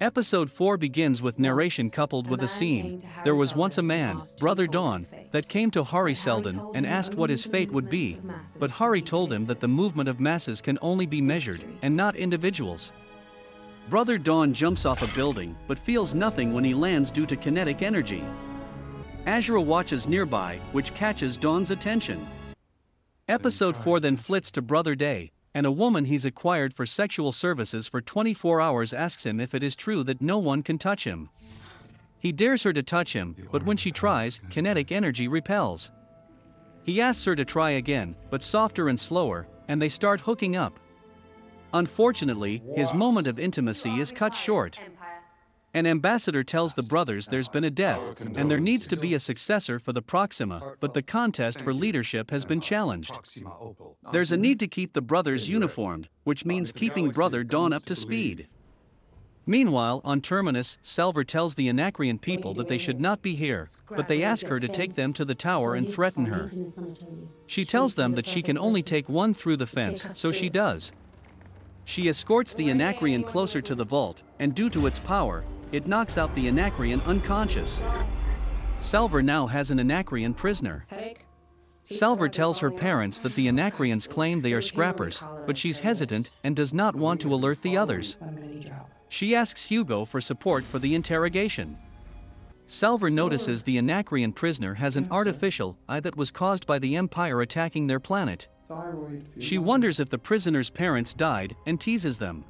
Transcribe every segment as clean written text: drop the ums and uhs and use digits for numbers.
Episode 4 begins with narration coupled with a scene. There was once a man, Brother Dawn, that came to Harvey Seldon and asked what his fate would be, but Harvey told him that the movement of masses can only be measured, and not individuals. Brother Dawn jumps off a building but feels nothing when he lands due to kinetic energy. Azura watches nearby, which catches Dawn's attention. Episode 4 then flits to Brother Day, and a woman he's acquired for sexual services for 24 hours asks him if it is true that no one can touch him. He dares her to touch him, but when she tries, kinetic energy repels. He asks her to try again, but softer and slower, and they start hooking up. Unfortunately, his moment of intimacy is cut short. An ambassador tells the brothers there's been a death, and there needs to be a successor for the Proxima, but the contest for leadership has been challenged. There's a need to keep the brothers uniformed, which means keeping Brother Dawn up to speed. Meanwhile, on Terminus, Salver tells the Anacreon people that they should not be here, but they ask her to take them to the tower and threaten her. She tells them that she can only take one through the fence, so she does. She escorts the Anacreon closer to the vault, and due to its power, it knocks out the Anacreon unconscious. Salver now has an Anacreon prisoner. Salver tells her parents that the Anacreons claim they are scrappers, but she's hesitant and does not want to alert the others. She asks Hugo for support for the interrogation. Salver notices the Anacreon prisoner has an artificial eye that was caused by the Empire attacking their planet. She wonders if the prisoner's parents died and teases them.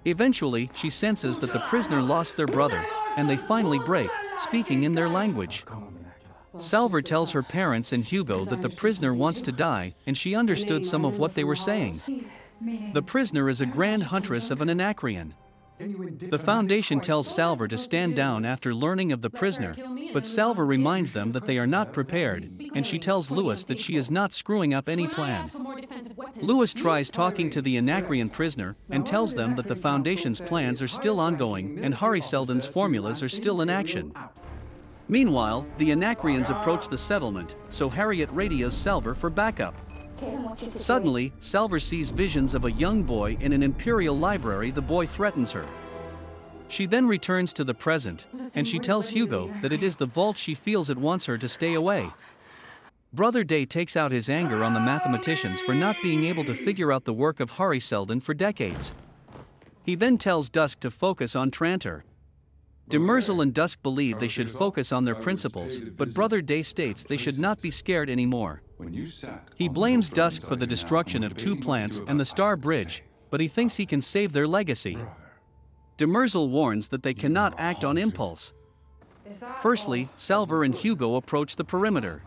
Eventually, she senses that the prisoner lost their brother, and they finally break, speaking in their language. Salver tells her parents and Hugo that the prisoner wants to die, and she understood some of what they were saying. The prisoner is a grand huntress of an Anacreon. The Foundation tells Salver to stand down after learning of the prisoner, but Salver reminds them that they are not prepared, and she tells Lewis that she is not screwing up any plan. Lewis tries talking to the Anacreon prisoner and tells them that the Foundation's plans are still ongoing and Harvey Seldon's formulas are still in action. Meanwhile, the Anacreons approach the settlement, so Harriet radios Salver for backup. Suddenly, Salver sees visions of a young boy in an Imperial library. The boy threatens her. She then returns to the present, and she tells Hugo that it is the vault she feels it wants her to stay away. Brother Day takes out his anger on the mathematicians for not being able to figure out the work of Harvey Seldon for decades. He then tells Dusk to focus on Trantor. Demerzel and Dusk believe they should focus on their principles, but Brother Day states they should not be scared anymore. He blames Dusk for the destruction of 2 plants and the Star Bridge, but he thinks he can save their legacy. Demerzel warns that they cannot act on impulse. Firstly, Salver and Hugo approach the perimeter.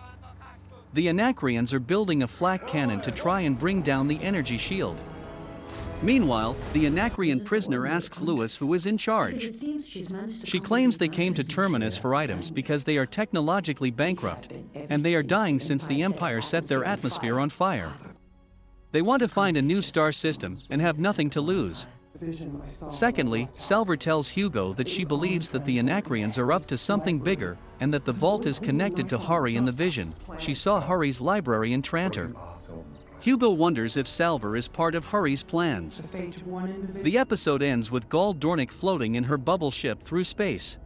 The Anacreons are building a flak cannon to try and bring down the energy shield. Meanwhile, the Anacreon prisoner asks Lewis who is in charge. She claims they came to Terminus for items because they are technologically bankrupt, and they are dying since the Empire set their atmosphere on fire. They want to find a new star system and have nothing to lose. Secondly, Salver tells Hugo that she believes that the Anacreons are up to something bigger and that the vault is connected to Harvey in the vision. She saw Harvey's library in Trantor. Hugo wonders if Salver is part of Harvey's plans. The episode ends with Gul Dornick floating in her bubble ship through space.